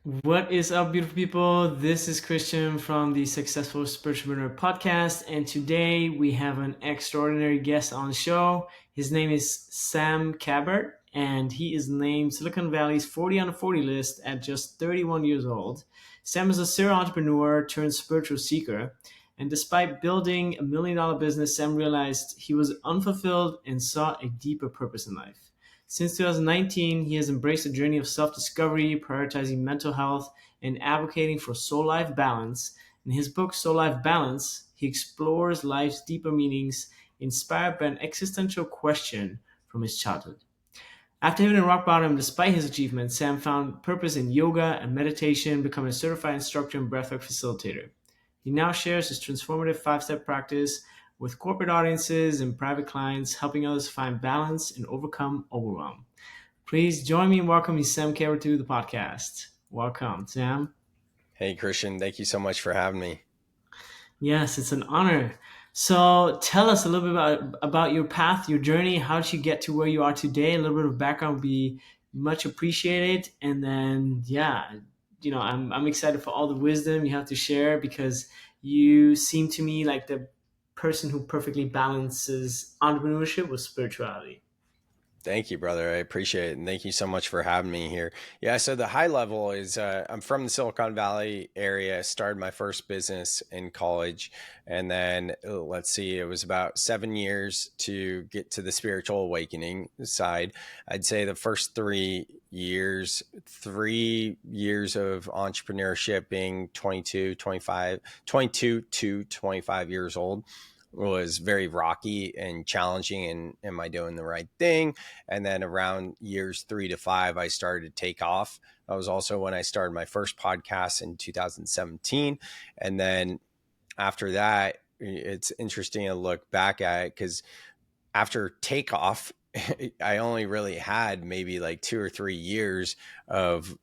What is up, beautiful people? This is Christian from the Successful Entrepreneur podcast, and today we have an extraordinary guest on the show. His name is Sam Kabert, and he is named Silicon Valley's 40 under 40 list at just 31 years old. Sam is a serial entrepreneur turned spiritual seeker, and despite building $1 million business, Sam realized he was unfulfilled and sought a deeper purpose in life. Since 2019, he has embraced a journey of self discovery, prioritizing mental health, and advocating for soul life balance. In his book, Soul Life Balance, he explores life's deeper meanings inspired by an existential question from his childhood. After hitting rock bottom despite his achievements, Sam found purpose in yoga and meditation, becoming a certified instructor and breathwork facilitator. He now shares his transformative 5 step practice with corporate audiences and private clients, helping others find balance and overcome overwhelm. Please join me in welcoming Sam Kabert to the podcast. Welcome, Sam. Hey, Christian, thank you so much for having me. Yes, it's an honor. So tell us a little bit about your path, your journey. How did you get to where you are today? A little bit of background would be much appreciated. And then, yeah, I'm excited for all the wisdom you have to share because you seem to me like the person who perfectly balances entrepreneurship with spirituality. Thank you, brother. I appreciate it. And thank you so much for having me here. Yeah, so the high level is I'm from the Silicon Valley area, started my first business in college. And then let's see, it was about 7 years to get to the spiritual awakening side. I'd say the first 3 years, 3 years of entrepreneurship being 22 to 25 years old was very rocky and challenging, and am I doing the right thing? And then around years 3 to 5 I started to take off. That was also when I started my first podcast in 2017. And then after that, it's interesting to look back at it because after takeoff, I only really had maybe like 2 or 3 years of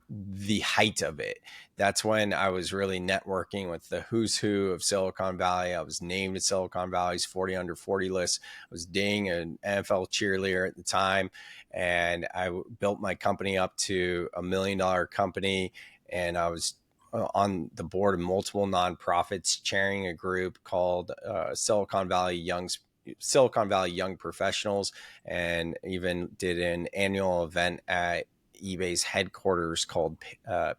the height of it. That's when I was really networking with the who's who of Silicon Valley. I was named at Silicon Valley's 40 under 40 list. I was dating an NFL cheerleader at the time, and I built my company up to $1 million company. And I was on the board of multiple nonprofits, chairing a group called Silicon Valley Young Professionals, and even did an annual event at eBay's headquarters called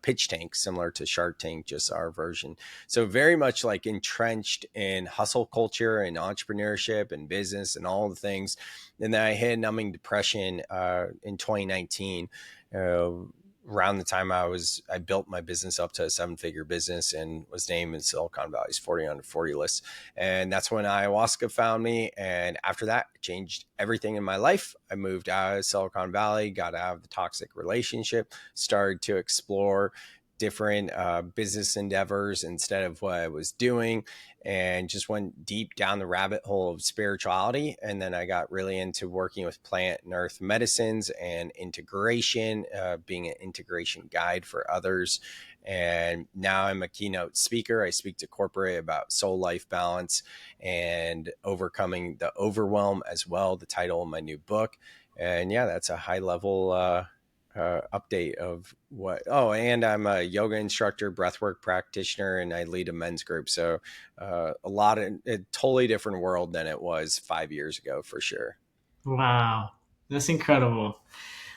Pitch Tank, similar to Shark Tank, just our version. So very much like entrenched in hustle culture and entrepreneurship and business and all the things. And then I hit numbing depression in 2019. Around the time I built my business up to a 7-figure business and was named in Silicon Valley's 40 under 40 list. And that's when ayahuasca found me. And after that, it changed everything in my life. I moved out of Silicon Valley, got out of the toxic relationship, started to explore different business endeavors instead of what I was doing, and just went deep down the rabbit hole of spirituality. And then I got really into working with plant and earth medicines and integration, being an integration guide for others. And now I'm a keynote speaker. I speak to corporate about soul life balance and overcoming the overwhelm as well, the title of my new book. And yeah, that's a high level update of what. Oh, and I'm a yoga instructor, breathwork practitioner, and I lead a men's group. So a totally different world than it was 5 years ago, for sure. Wow, that's incredible.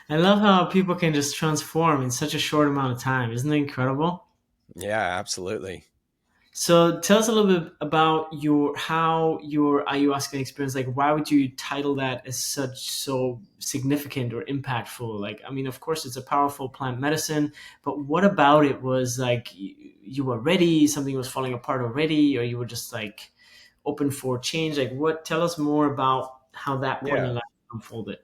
I love how people can just transform in such a short amount of time. Isn't it incredible? Yeah, absolutely. So tell us a little bit about your ayahuasca experience. Like, why would you title that as so significant or impactful? Like, I mean, of course, it's a powerful plant medicine, but what about it was like you were ready, something was falling apart already, or you were just like open for change? Like, what? Tell us more about how that point in Yeah. life unfolded.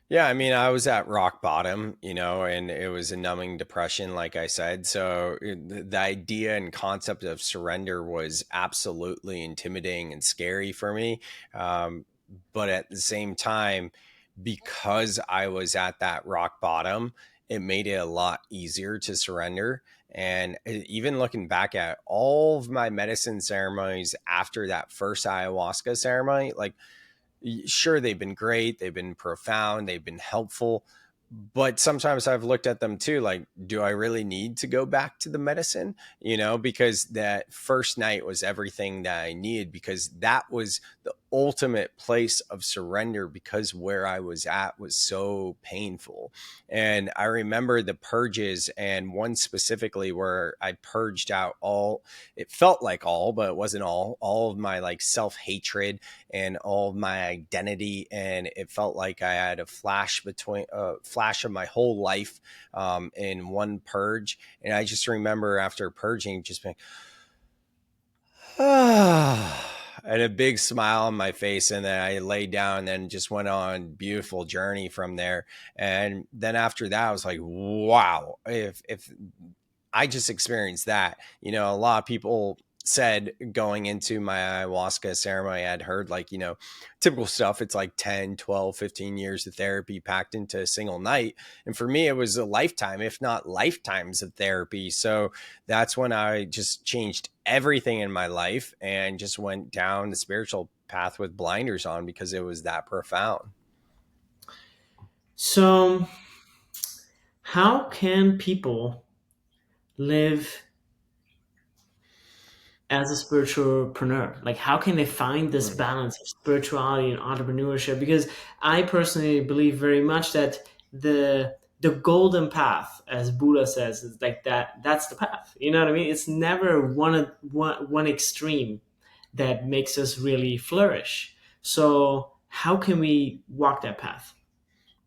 Yeah, I mean, I was at rock bottom, and it was a numbing depression, like I said. So the idea and concept of surrender was absolutely intimidating and scary for me. But at the same time, because I was at that rock bottom, it made it a lot easier to surrender. And even looking back at all of my medicine ceremonies after that first ayahuasca ceremony, like, sure, they've been great, they've been profound, they've been helpful, But sometimes I've looked at them too, like, do I really need to go back to the medicine? Because that first night was everything that I needed, because that was the ultimate place of surrender, because where I was at was so painful. And I remember the purges, and one specifically where I purged out it felt like but it wasn't all of my like self-hatred and all of my identity, and it felt like I had a flash of my whole life in one purge. And I just remember after purging just being and a big smile on my face, and then I laid down and just went on a beautiful journey from there. And then after that I was like, wow, if I just experienced that. A lot of people said going into my ayahuasca ceremony, I'd heard like, typical stuff. It's like 10, 12, 15 years of therapy packed into a single night. And for me, it was a lifetime, if not lifetimes of therapy. So that's when I just changed everything in my life and just went down the spiritual path with blinders on, because it was that profound. So, how can people live as a spiritualpreneur? Like, how can they find this Hmm. balance of spirituality and entrepreneurship? Because I personally believe very much that the golden path, as Buddha says, is like that. That's the path. You know what I mean? It's never one extreme that makes us really flourish. So, how can we walk that path?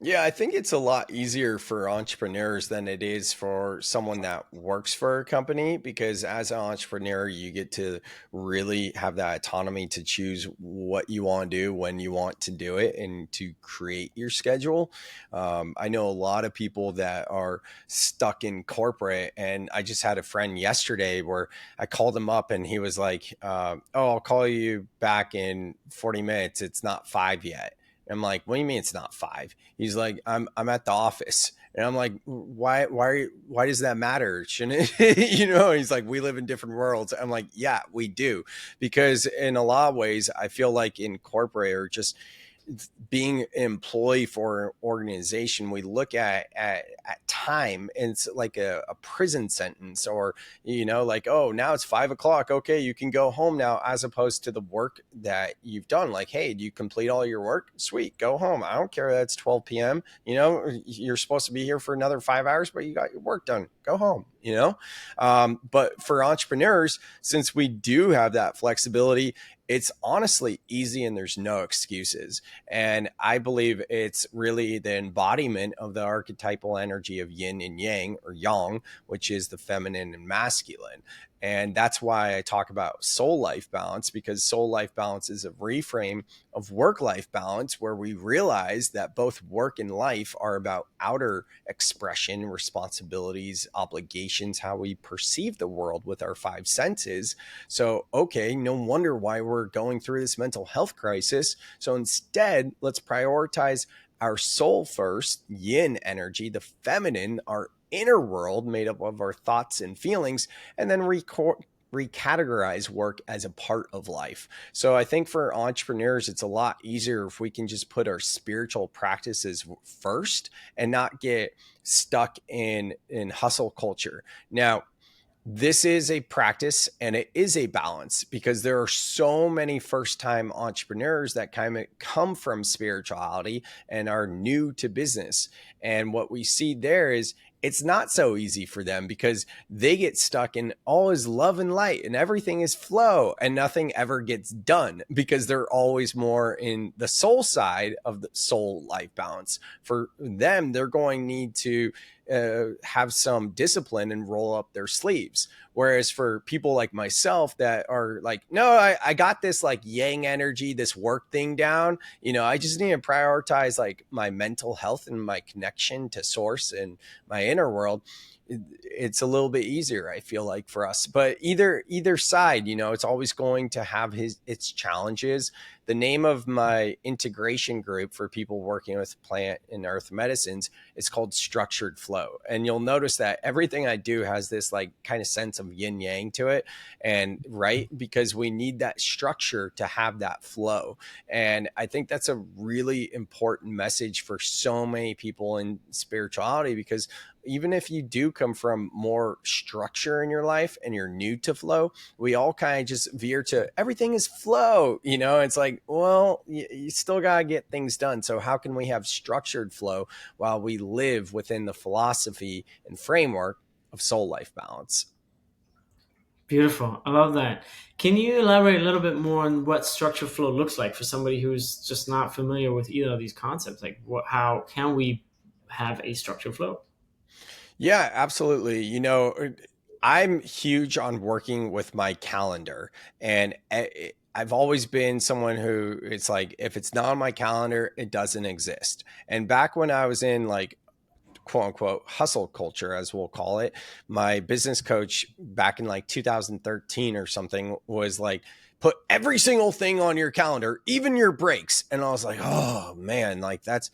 Yeah, I think it's a lot easier for entrepreneurs than it is for someone that works for a company, because as an entrepreneur, you get to really have that autonomy to choose what you want to do, when you want to do it, and to create your schedule. I know a lot of people that are stuck in corporate, and I just had a friend yesterday where I called him up and he was like, "Oh, I'll call you back in 40 minutes. It's not 5 yet." I'm like, "What do you mean it's not 5?" He's like, I'm at the office. And I'm like, why does that matter? Shouldn't it? He's like, "We live in different worlds." I'm like, "Yeah, we do." Because in a lot of ways, I feel like in corporate, or just being an employee for an organization, we look at time, and it's like a prison sentence, or like, "Oh, now it's 5 o'clock, okay, you can go home now," as opposed to the work that you've done. Like, "Hey, do you complete all your work? Sweet, go home. I don't care that it's 12 p.m. You're supposed to be here for another 5 hours, but you got your work done. Go home." But for entrepreneurs, since we do have that flexibility, it's honestly easy and there's no excuses. And I believe it's really the embodiment of the archetypal energy of yin and yang, or yang, which is the feminine and masculine. And that's why I talk about soul life balance, because soul life balance is a reframe of work life balance, where we realize that both work and life are about outer expression, responsibilities, obligations, how we perceive the world with our five senses. So, okay, no wonder why we're going through this mental health crisis. So instead, let's prioritize our soul first, yin energy, the feminine, our inner world made up of our thoughts and feelings, and then recategorize work as a part of life. So I think for entrepreneurs, it's a lot easier if we can just put our spiritual practices first and not get stuck in hustle culture. Now, this is a practice and it is a balance, because there are so many first time entrepreneurs that kind of come from spirituality and are new to business. And what we see there is it's not so easy for them, because they get stuck in all is love and light and everything is flow, and nothing ever gets done, because they're always more in the soul side of the soul life balance. For them, they're going to need to have some discipline and roll up their sleeves. Whereas for people like myself that are like, "No, I got this like yang energy, this work thing down. I just need to prioritize like my mental health and my connection to source and my inner world." it's a little bit easier, I feel like, for us. But either side, it's always going to have its challenges. The name of my integration group for people working with plant and earth medicines is called Structured Flow. And you'll notice that everything I do has this like kind of sense of yin yang to it. And right, because we need that structure to have that flow. And I think that's a really important message for so many people in spirituality, because even if you do come from more structure in your life and you're new to flow, we all kind of just veer to everything is flow. It's like, well, you still got to get things done. So how can we have structured flow while we live within the philosophy and framework of soul life balance? Beautiful. I love that. Can you elaborate a little bit more on what structure flow looks like for somebody who's just not familiar with either of these concepts? Like, how can we have a structure flow? Yeah, absolutely. I'm huge on working with my calendar, and I've always been someone who it's like, if it's not on my calendar, it doesn't exist. And back when I was in like quote unquote hustle culture, as we'll call it, my business coach back in like 2013 or something was like, put every single thing on your calendar, even your breaks. And I was like, oh man, like that's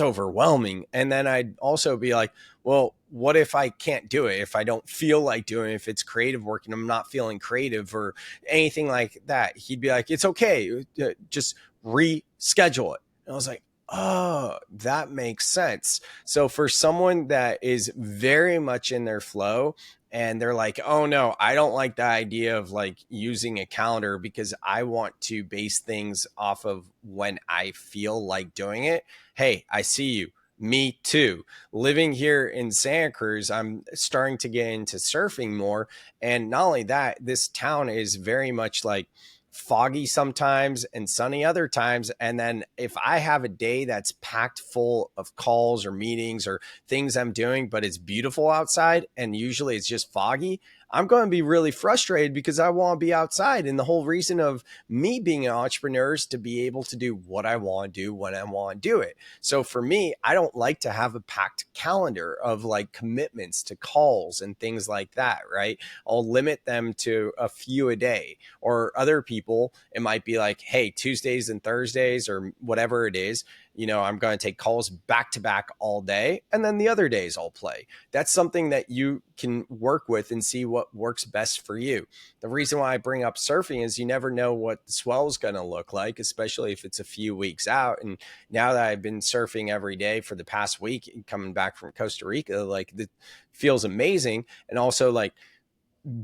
overwhelming. And then I'd also be like, well, what if I can't do it? If I don't feel like doing it, if it's creative work and I'm not feeling creative or anything like that, he'd be like, it's okay. Just reschedule it. And I was like, oh, that makes sense. So for someone that is very much in their flow and they're like, oh no, I don't like the idea of like using a calendar because I want to base things off of when I feel like doing it. Hey, I see you. Me too. Living here in Santa Cruz, I'm starting to get into surfing more. And not only that, this town is very much like foggy sometimes and sunny other times. And then if I have a day that's packed full of calls or meetings or things I'm doing, but it's beautiful outside and usually it's just foggy, I'm going to be really frustrated because I want to be outside. And the whole reason of me being an entrepreneur is to be able to do what I want to do when I want to do it. So for me, I don't like to have a packed calendar of like commitments to calls and things like that, right? I'll limit them to a few a day. Or other people, it might be like, hey, Tuesdays and Thursdays or whatever it is, I'm going to take calls back to back all day. And then the other days I'll play. That's something that you can work with and see what works best for you. The reason why I bring up surfing is you never know what the swell is going to look like, especially if it's a few weeks out. And now that I've been surfing every day for the past week, coming back from Costa Rica, like it feels amazing. And also like,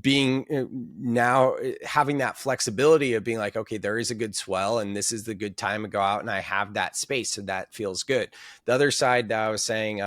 being now having that flexibility of being like, okay, there is a good swell and this is the good time to go out and I have that space. So that feels good. The other side that I was saying,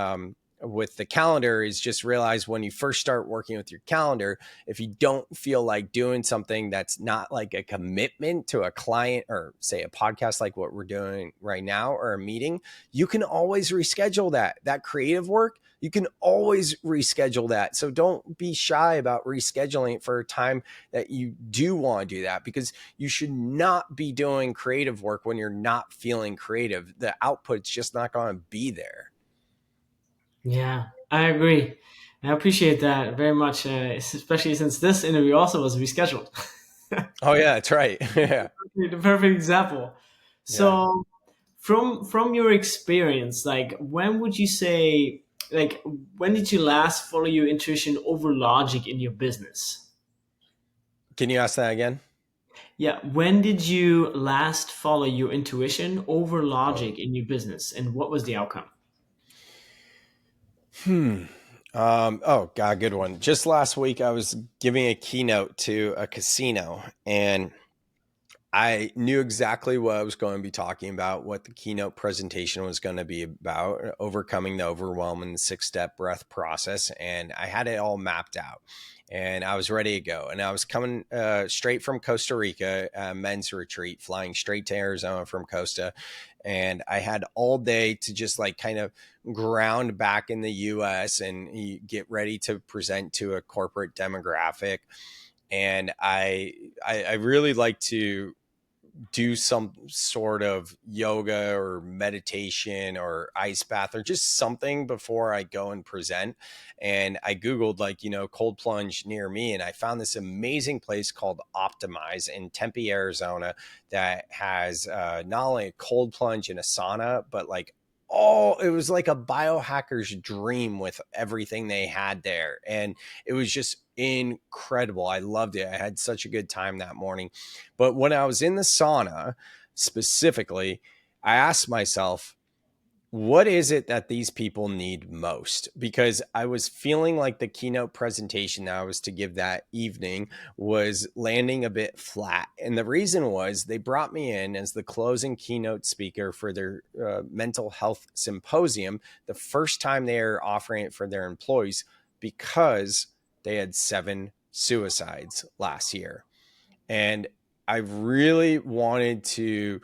with the calendar is just realize when you first start working with your calendar, if you don't feel like doing something that's not like a commitment to a client or say a podcast like what we're doing right now or a meeting, you can always reschedule that creative work. You can always reschedule that. So don't be shy about rescheduling it for a time that you do want to do that, because you should not be doing creative work when you're not feeling creative. The output's just not going to be there. Yeah, I agree. I appreciate that very much, especially since this interview also was rescheduled. Oh yeah, that's right. Yeah. The perfect example. Yeah. So, from your experience, like when would you say, like when did you last follow your intuition over logic in your business? Can you ask that again? Yeah, when did you last follow your intuition over Oh. logic in your business, and what was the outcome? Hmm. Oh God, good one. Just last week, I was giving a keynote to a casino, and I knew exactly what I was going to be talking about, what the keynote presentation was going to be about, overcoming the overwhelm and the 6-step breath process. And I had it all mapped out and I was ready to go. And I was coming straight from Costa Rica, men's retreat, flying straight to Arizona from Costa. And I had all day to just like kind of ground back in the US and get ready to present to a corporate demographic. And I really like to do some sort of yoga or meditation or ice bath or just something before I go and present. And I Googled, like, cold plunge near me. And I found this amazing place called Optimize in Tempe, Arizona, that has not only a cold plunge and a sauna, but like, oh, it was like a biohacker's dream with everything they had there. And it was just incredible. I loved it. I had such a good time that morning. But when I was in the sauna specifically, I asked myself, what is it that these people need most? Because I was feeling like the keynote presentation that I was to give that evening was landing a bit flat. And the reason was they brought me in as the closing keynote speaker for their mental health symposium, the first time they are offering it for their employees, because they had 7 suicides last year. And I really wanted to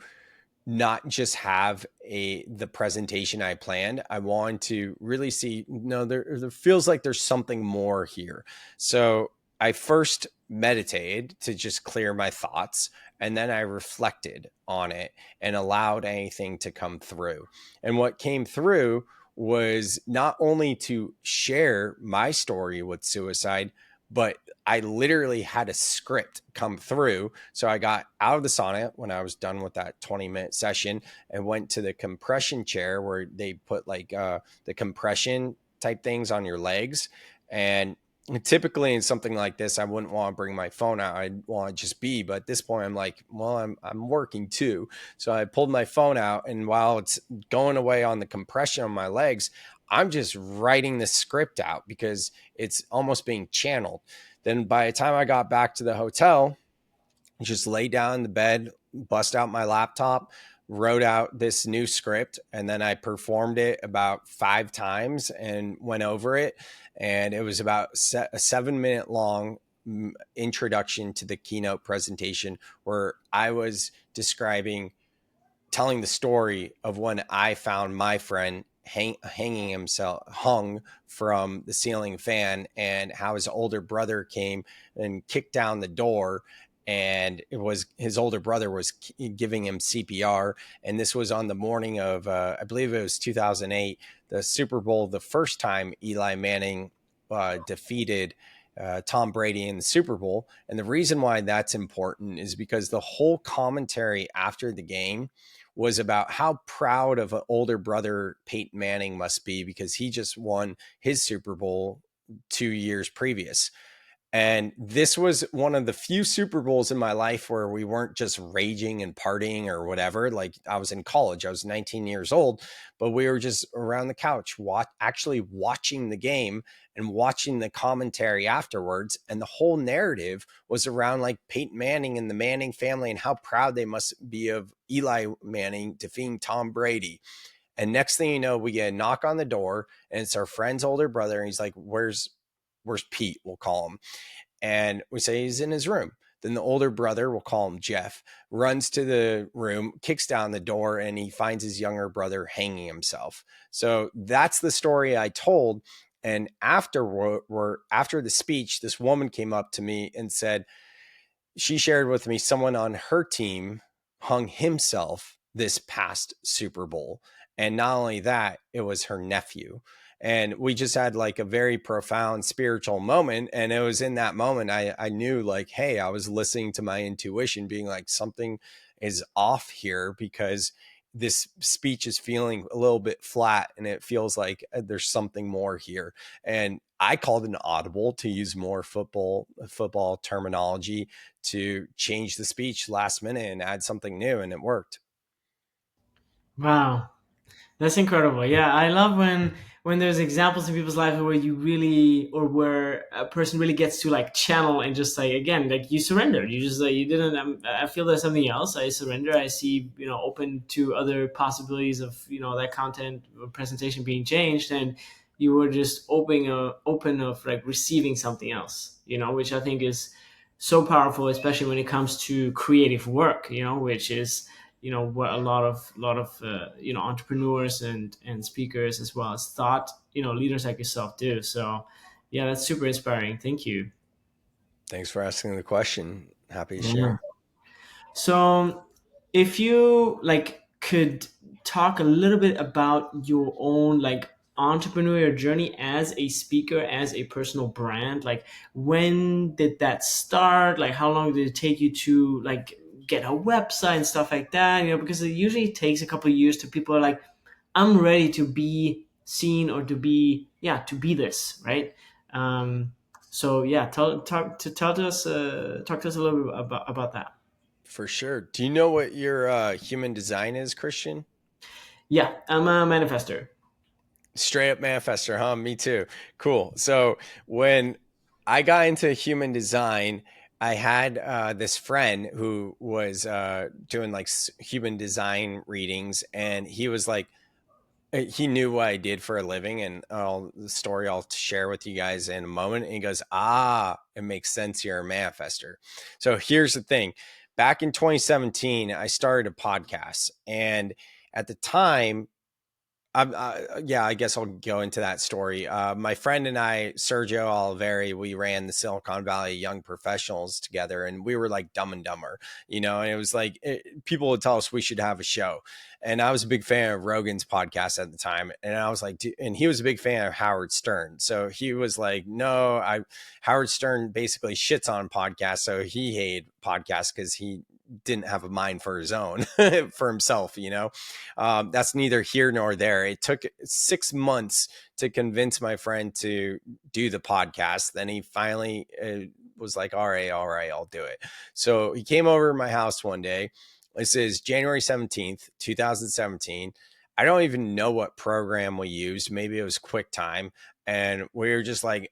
not just have the presentation I planned. I wanted to really see, no, there feels like there's something more here. So I first meditated to just clear my thoughts, and then I reflected on it and allowed anything to come through. And what came through was not only to share my story with suicide, but I literally had a script come through. So I got out of the sauna when I was done with that 20-minute session and went to the compression chair where they put like the compression type things on your legs. And typically in something like this, I wouldn't want to bring my phone out. I'd want to just be, but at this point I'm like, well, I'm working too. So I pulled my phone out, and while it's going away on the compression on my legs, I'm just writing the script out because it's almost being channeled. Then by the time I got back to the hotel, just lay down in the bed, bust out my laptop, wrote out this new script, and then I performed it about 5 times and went over it. And it was about a 7-minute long introduction to the keynote presentation where I was describing, telling the story of when I found my friend hanging himself, hung from the ceiling fan, and how his older brother came and kicked down the door. And it was his older brother was giving him CPR. And this was on the morning of, I believe it was 2008, the Super Bowl, the first time Eli Manning defeated Tom Brady in the Super Bowl. And the reason why that's important is because the whole commentary after the game was about how proud of an older brother Peyton Manning must be because he just won his Super Bowl 2 years previous. And this was one of the few Super Bowls in my life where we weren't just raging and partying or whatever. Like, I was in college, I was 19 years old, but we were just around the couch, actually watching the game and watching the commentary afterwards. And the whole narrative was around like Peyton Manning and the Manning family and how proud they must be of Eli Manning defeating Tom Brady. And next thing you know, we get a knock on the door, and it's our friend's older brother. And he's like, where's Pete? We'll call him. And we say he's in his room. Then the older brother, we'll call him Jeff, runs to the room, kicks down the door, and he finds his younger brother hanging himself. So that's the story I told. And after the speech, this woman came up to me and said, she shared with me someone on her team hung himself this past Super Bowl. And not only that, it was her nephew. And we just had like a very profound spiritual moment. And it was in that moment I knew, like, hey, I was listening to my intuition being like, something is off here, because this speech is feeling a little bit flat and it feels like there's something more here. And I called an audible, to use more football terminology, to change the speech last minute and add something new, and it worked. Wow. That's incredible. Yeah, I love when there's examples in people's life where you really, or where a person really gets to like channel and just like, again, like you surrendered. You just like, you didn't. I feel there's something else. I surrender. I see, open to other possibilities of that content or presentation being changed, and you were just open of like receiving something else. Which I think is so powerful, especially when it comes to creative work. Which is what a lot of entrepreneurs and speakers, as well as thought leaders like yourself do. So yeah, that's super inspiring. Thank you. Thanks for asking the question. Happy to Yeah. share. So if you like could talk a little bit about your own like entrepreneurial journey as a speaker, as a personal brand, like when did that start? Like how long did it take you to like get a website and stuff like that? You know, because it usually takes a couple of years to people are like, I'm ready to be seen or to be, yeah, to be this, right? Um, so yeah, tell to us talk to us a little bit about that. For sure. Do you know what your human design is, Christian? Yeah, I'm a manifester. Straight up manifester, huh? Me too. Cool. So when I got into human design, I had this friend who was doing like human design readings, and he was like, he knew what I did for a living, and the story I'll share with you guys in a moment. And he goes, "Ah, it makes sense. You're a manifester." So here's the thing: back in 2017, I started a podcast, and at the time, yeah, I guess I'll go into that story. My friend and I, Sergio Oliveri, we ran the Silicon Valley Young Professionals together, and we were like Dumb and Dumber, you know. And it was like people would tell us we should have a show, and I was a big fan of Rogan's podcast at the time, and I was like, and he was a big fan of Howard Stern, so he was like, no, Howard Stern basically shits on podcasts, so he hated podcasts because he didn't have a mind for his own for himself, you know. That's neither here nor there. It took 6 months to convince my friend to do the podcast. Then he finally was like, all right, I'll do it. So he came over to my house one day. This is January 17th, 2017. I don't even know what program we used. Maybe it was QuickTime. And we were just like,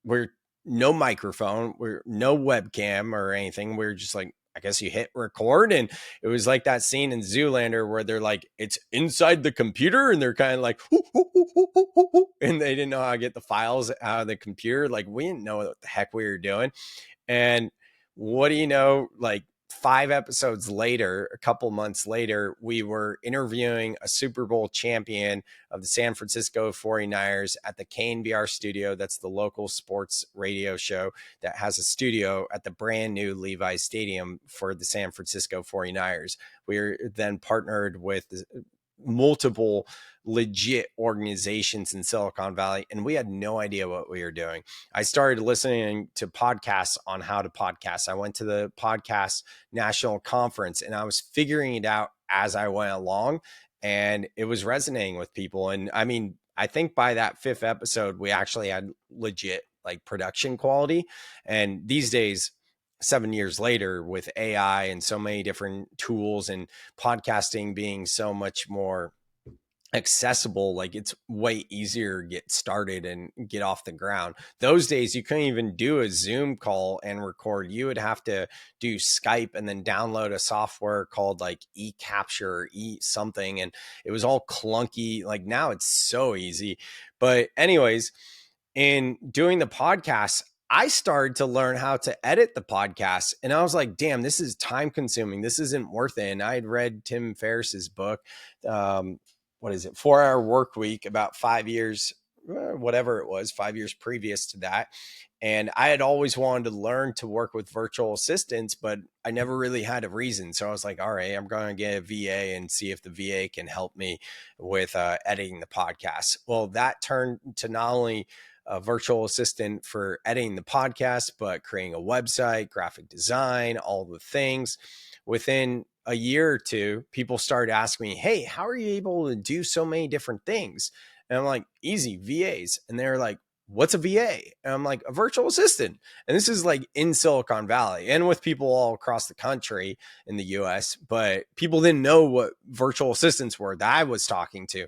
we're no microphone, we're no webcam or anything. We were just like, I guess you hit record, and it was like that scene in Zoolander where they're like, it's inside the computer, and they're kind of like, hoo, hoo, hoo, hoo, hoo, hoo, and they didn't know how to get the files out of the computer. Like, we didn't know what the heck we were doing. And what do you know? Like 5 episodes later, a couple months later, we were interviewing a Super Bowl champion of the San Francisco 49ers at the KNBR studio. That's the local sports radio show that has a studio at the brand new Levi's Stadium for the San Francisco 49ers. We were then partnered with multiple legit organizations in Silicon Valley, and we had no idea what we were doing. I started listening to podcasts on how to podcast. I went to the podcast national conference, and I was figuring it out as I went along, and it was resonating with people. And I mean, I think by that fifth episode, we actually had legit like production quality. And these days, 7 years later, with AI and so many different tools and podcasting being so much more accessible, like it's way easier to get started and get off the ground. Those days you couldn't even do a Zoom call and record. You would have to do Skype and then download a software called like eCapture or e something, and it was all clunky. Like now it's so easy. But anyways, in doing the podcast, I started to learn how to edit the podcast, and I was like, damn, this is time consuming. This isn't worth it. And I had read Tim Ferriss's book, what is it, 4 Hour Work Week, about 5 years, whatever it was, 5 years previous to that. And I had always wanted to learn to work with virtual assistants, but I never really had a reason. So I was like, all right, I'm going to get a VA and see if the VA can help me with editing the podcast. Well, that turned to not only a virtual assistant for editing the podcast, but creating a website, graphic design, all the things. Within a year or two, people started asking me, hey, how are you able to do so many different things? And I'm like, easy, VAs. And they're like, what's a VA? And I'm like, a virtual assistant. And this is like in Silicon Valley and with people all across the country in the US, but people didn't know what virtual assistants were that I was talking to.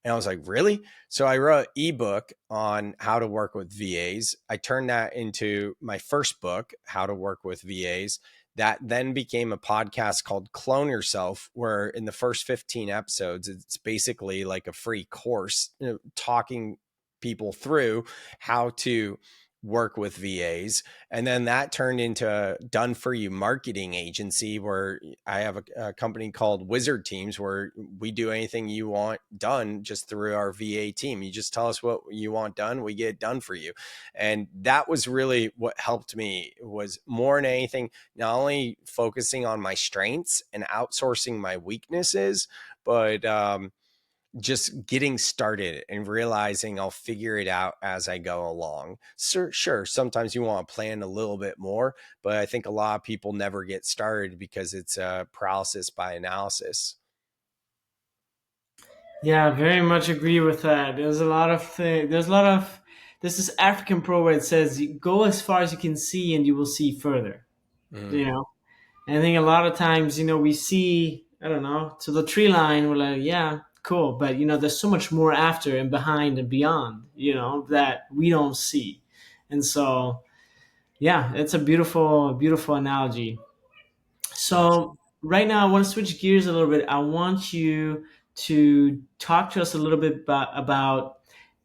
And I was like, really? So I wrote an ebook on how to work with VAs. I turned that into my first book, How to Work with VAs. That then became a podcast called Clone Yourself, where in the first 15 episodes, it's basically like a free course, talking people through how to work with VAs. And then that turned into a done for you marketing agency where I have a company called Wizard Teams where we do anything you want done just through our VA team. You just tell us what you want done, we get it done for you. And that was really what helped me, was more than anything, not only focusing on my strengths and outsourcing my weaknesses, but just getting started and realizing I'll figure it out as I go along. Sure, sometimes you want to plan a little bit more, but I think a lot of people never get started because it's paralysis by analysis. Yeah, very much agree with that. There's a lot of there's a lot of there's this African proverb that says, "You go as far as you can see, and you will see further." Mm, You know, and I think a lot of times, we see, I don't know, to the tree line, we're like, yeah, cool, but there's so much more after and behind and beyond, that we don't see, and so yeah, it's a beautiful, beautiful analogy. So absolutely. right now, I want to switch gears a little bit. I want you to talk to us a little bit about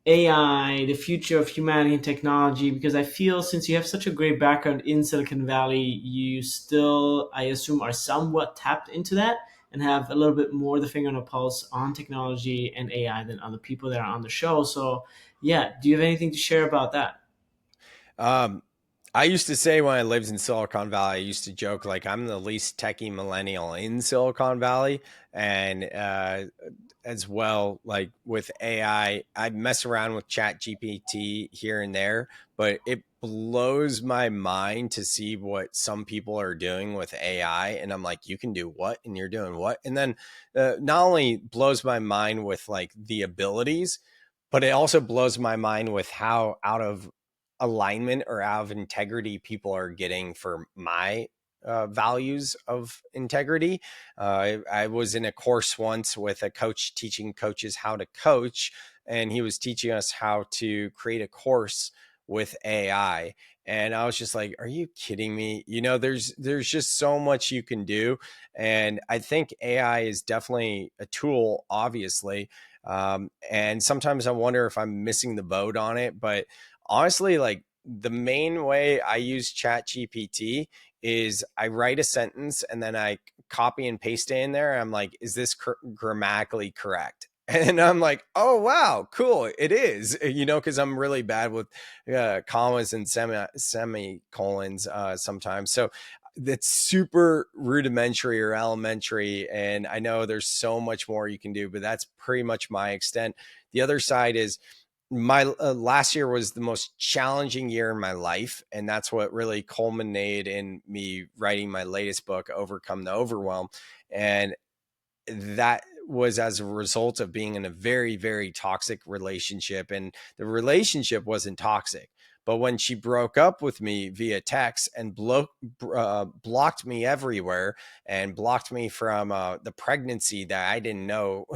AI, the future of humanity and technology, because I feel since you have such a great background in Silicon Valley, you still, I assume, are somewhat tapped into that and have a little bit more the finger on the pulse on technology and AI than other people that are on the show. So, yeah, do you have anything to share about that? Um, I used to say when I lived in Silicon Valley, I used to joke like I'm the least techie millennial in Silicon Valley. And as well, like with AI, I mess around with Chat GPT here and there, but it blows my mind to see what some people are doing with AI. And I'm like, you can do what? And you're doing what? And then not only blows my mind with like the abilities, but it also blows my mind with how out of alignment or out of integrity people are getting for my values of integrity. I was in a course once with a coach teaching coaches how to coach, and he was teaching us how to create a course with AI. And I was just like, "Are you kidding me?" There's just so much you can do, and I think AI is definitely a tool, obviously. And sometimes I wonder if I'm missing the boat on it, but honestly, like the main way I use Chat GPT is I write a sentence and then I copy and paste it in there. I'm like, is this grammatically correct? And I'm like, oh wow, cool, it is. Because I'm really bad with commas and semicolons sometimes. So that's super rudimentary or elementary, and I know there's so much more you can do, but that's pretty much my extent. The other side is my last year was the most challenging year in my life, and that's what really culminated in me writing my latest book, Overcome the Overwhelm. And that was as a result of being in a very, very toxic relationship. And the relationship wasn't toxic. But when she broke up with me via text and blocked me everywhere and blocked me from the pregnancy that I didn't know,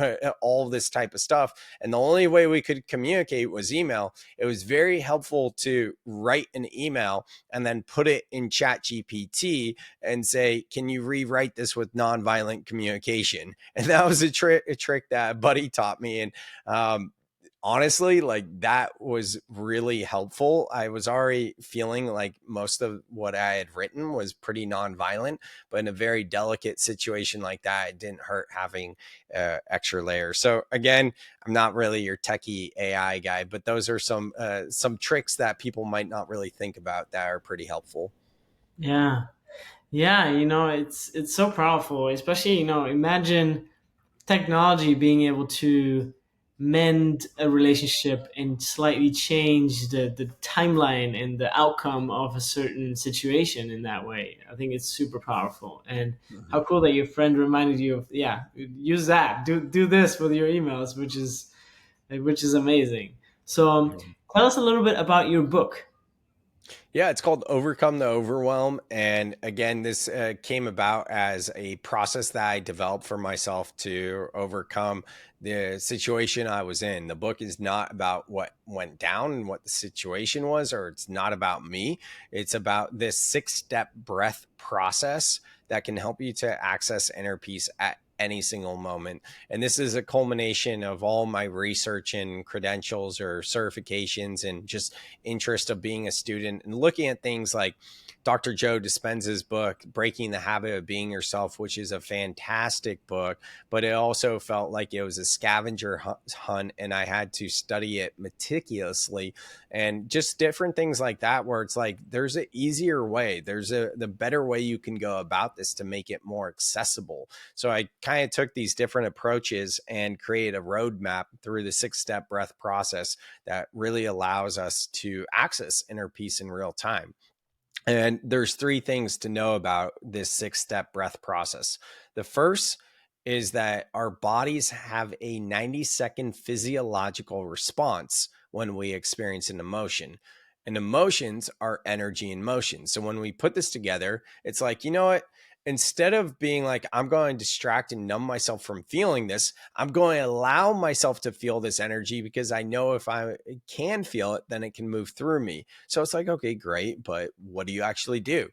all this type of stuff, and the only way we could communicate was email, it was very helpful to write an email and then put it in Chat GPT and say, can you rewrite this with nonviolent communication? And that was a trick that a buddy taught me. And honestly, like that was really helpful. I was already feeling like most of what I had written was pretty nonviolent, but in a very delicate situation like that, it didn't hurt having extra layers. So again, I'm not really your techie AI guy, but those are some tricks that people might not really think about that are pretty helpful. Yeah. Yeah, it's so powerful, especially, imagine technology being able to mend a relationship and slightly change the timeline and the outcome of a certain situation in that way. I think it's super powerful. And how Mhm. cool that your friend reminded you of, yeah, use that. Do this with your emails, which is amazing. So, tell us a little bit about your book. Yeah, it's called Overcome the Overwhelm. And again, this came about as a process that I developed for myself to overcome the situation I was in. The book is not about what went down and what the situation was, or it's not about me. It's about this 6-step breath process that can help you to access inner peace at any single moment. And this is a culmination of all my research and credentials or certifications and just interest of being a student and looking at things like Dr. Joe Dispenza's book, Breaking the Habit of Being Yourself, which is a fantastic book, but it also felt like it was a scavenger hunt and I had to study it meticulously, and just different things like that, where it's like, there's an easier way. There's the better way you can go about this to make it more accessible. So I kind of took these different approaches and created a roadmap through the 6-step breath process that really allows us to access inner peace in real time. And there's 3 things to know about this 6-step breath process. The first is that our bodies have a 90-second physiological response when we experience an emotion. And emotions are energy in motion. So when we put this together, it's like, you know what? Instead of being like, I'm going to distract and numb myself from feeling this, I'm going to allow myself to feel this energy, because I know if I can feel it, then it can move through me. So it's like, okay, great, but what do you actually do?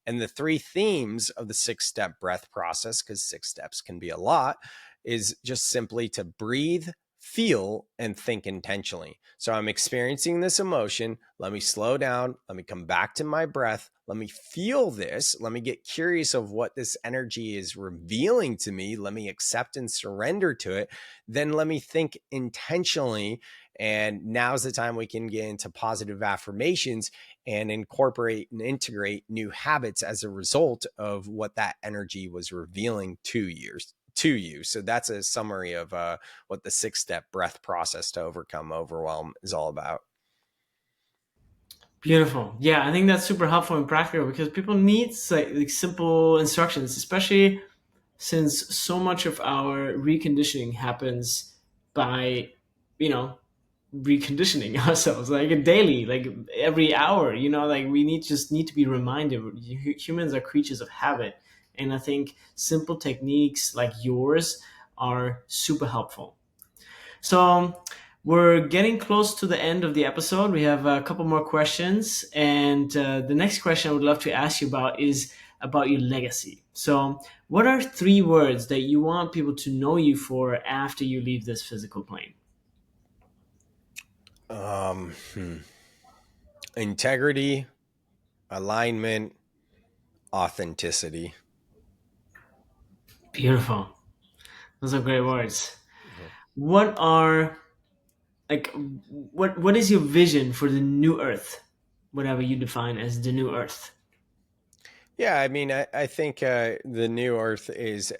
And the 3 themes of the 6-step breath process, because 6 steps can be a lot, is just simply to breathe, feel, and think intentionally. So I'm experiencing this emotion. Let me slow down. Let me come back to my breath. Let me feel this. Let me get curious of what this energy is revealing to me. Let me accept and surrender to it. Then let me think intentionally. And now's the time we can get into positive affirmations and incorporate and integrate new habits as a result of what that energy was revealing to you. So that's a summary of what the 6-step breath process to overcome overwhelm is all about. Beautiful. Yeah, I think that's super helpful and practical because people need like simple instructions, especially since so much of our reconditioning happens by, you know, reconditioning ourselves like daily, like every hour. Like we need to be reminded. Humans are creatures of habit, and I think simple techniques like yours are super helpful. So we're getting close to the end of the episode. We have a couple more questions, and the next question I would love to ask you about is about your legacy. So, what are 3 words that you want people to know you for after you leave this physical plane? Um, hmm. Integrity, alignment, authenticity. Beautiful. Those are great words. What are like what is your vision for the new Earth? Whatever you define as the new Earth. Yeah, I mean, I think the new earth is,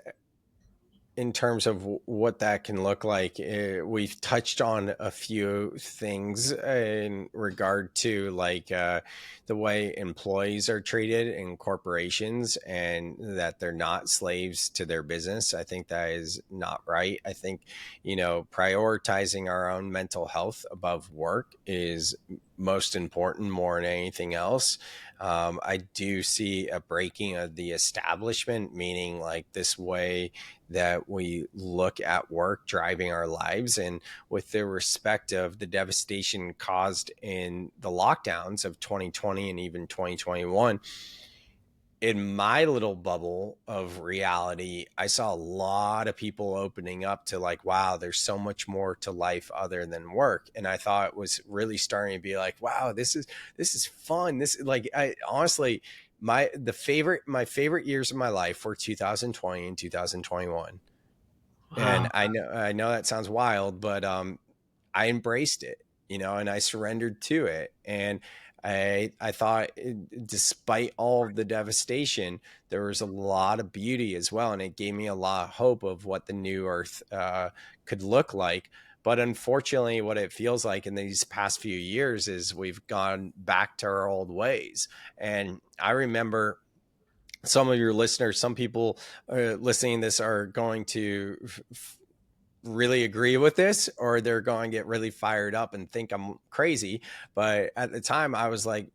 in terms of what that can look like, we've touched on a few things in regard to like the way employees are treated in corporations and that they're not slaves to their business. I think that is not right. I think, prioritizing our own mental health above work is most important more than anything else. I do see a breaking of the establishment, meaning like this way that we look at work driving our lives, and with the respect of the devastation caused in the lockdowns of 2020 and even 2021. In my little bubble of reality, I saw a lot of people opening up to like, wow, there's so much more to life other than work. And I thought it was really starting to be like, wow, this is fun. This, like, I honestly, my favorite years of my life were 2020 and 2021. And Wow. I know that sounds wild, but I embraced it, and I surrendered to it. And I thought, despite all of the devastation, there was a lot of beauty as well. And it gave me a lot of hope of what the new earth could look like. But unfortunately, what it feels like in these past few years is we've gone back to our old ways. And I remember some of your listeners, some people listening to this are going to really agree with this, or they're going to get really fired up and think I'm crazy. But at the time I was like,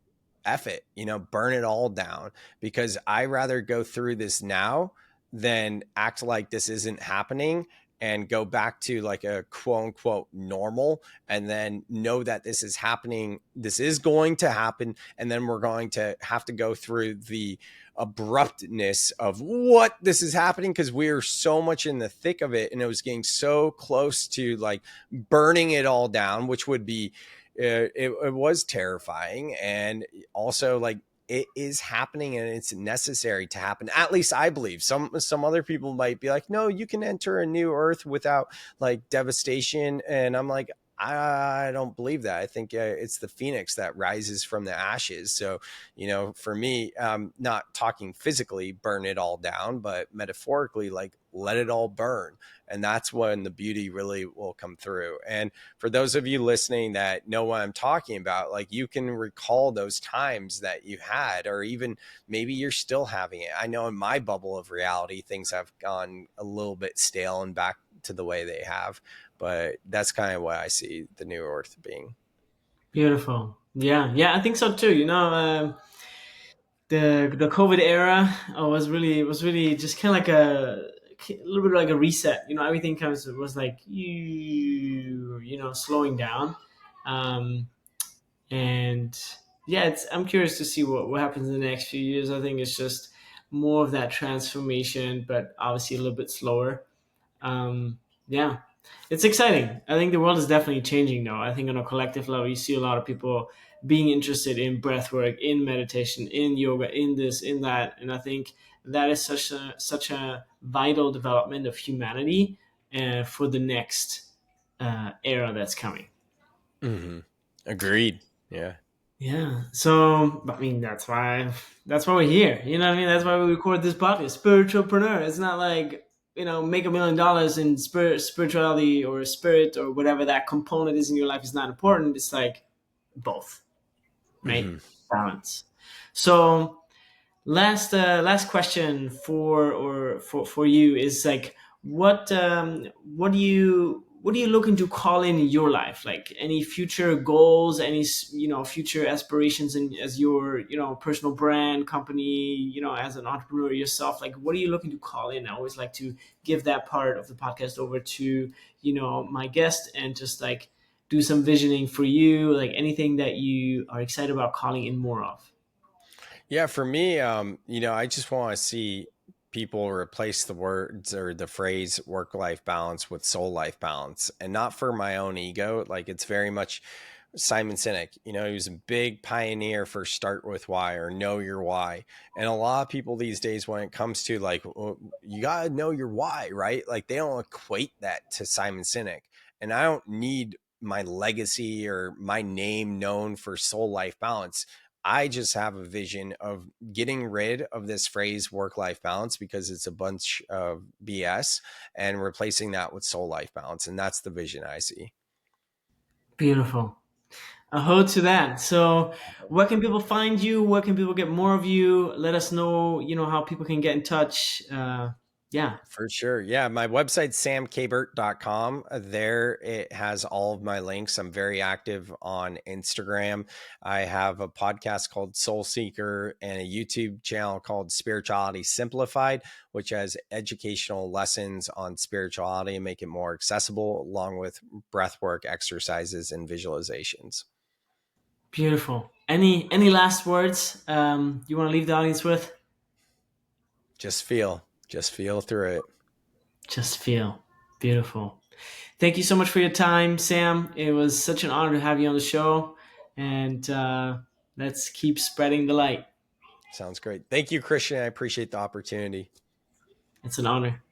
F it, burn it all down, because I rather go through this now than act like this isn't happening and go back to like a quote unquote normal, and then know that this is happening, this is going to happen, and then we're going to have to go through the abruptness of what this is happening, because we are so much in the thick of it, and it was getting so close to like burning it all down, which would be it was terrifying. And also like it is happening, and it's necessary to happen. At least I believe. Some other people might be like, no, you can enter a new earth without like devastation. And I'm like, I don't believe that. I think it's the phoenix that rises from the ashes. So, for me, not talking physically, burn it all down, but metaphorically, like let it all burn. And that's when the beauty really will come through. And for those of you listening that know what I'm talking about, like you can recall those times that you had, or even maybe you're still having it. I know in my bubble of reality, things have gone a little bit stale and back to the way they have. But that's kind of what I see the new earth being. Beautiful. Yeah, yeah, I think so too. The COVID era was really just kind of like a little bit like a reset. Everything comes was like slowing down, um, and yeah, I'm curious to see what happens in the next few years. I think it's just more of that transformation, but obviously a little bit slower. Yeah, it's exciting. I think the world is definitely changing now. I think on a collective level, you see a lot of people being interested in breath work, in meditation, in yoga, in this, in that, and I think that is such a vital development of humanity for the next era that's coming. Mm-hmm. Agreed. Yeah. Yeah. So I mean that's why we're here. You know what I mean? That's why we record this podcast. Spiritualpreneur. It's not like, make $1 million in spirituality or spirit or whatever that component is in your life is not important. It's like both, right? Mm-hmm. Balance. So last question for you is like what are you looking to call in your life, like any future goals, any future aspirations in as your personal brand company, as an entrepreneur yourself, like what are you looking to call in? I always like to give that part of the podcast over to my guest and just like do some visioning for you, like anything that you are excited about calling in more of. Yeah, for me, I just want to see people replace the words or the phrase work life balance with soul life balance, and not for my own ego. Like it's very much Simon Sinek, he was a big pioneer for start with why or know your why. And a lot of people these days, when it comes to like, well, you got to know your why, right? Like they don't equate that to Simon Sinek. And I don't need my legacy or my name known for soul life balance. I just have a vision of getting rid of this phrase work life balance because it's a bunch of BS, and replacing that with soul life balance. And that's the vision I see. Beautiful. A ode to that. So, where can people find you? Where can people get more of you? Let us know, how people can get in touch. Yeah, For sure. Yeah. My website's samkabert.com. There it has all of my links. I'm very active on Instagram. I have a podcast called Soul Seeker and a YouTube channel called Spirituality Simplified, which has educational lessons on spirituality and make it more accessible, along with breathwork exercises and visualizations. beautiful. Any last words you want to leave the audience with? Just feel through it. Just feel beautiful. Thank you so much for your time, Sam. It was such an honor to have you on the show, and let's keep spreading the light. Sounds great. Thank you, Christian. I appreciate the opportunity. It's an honor.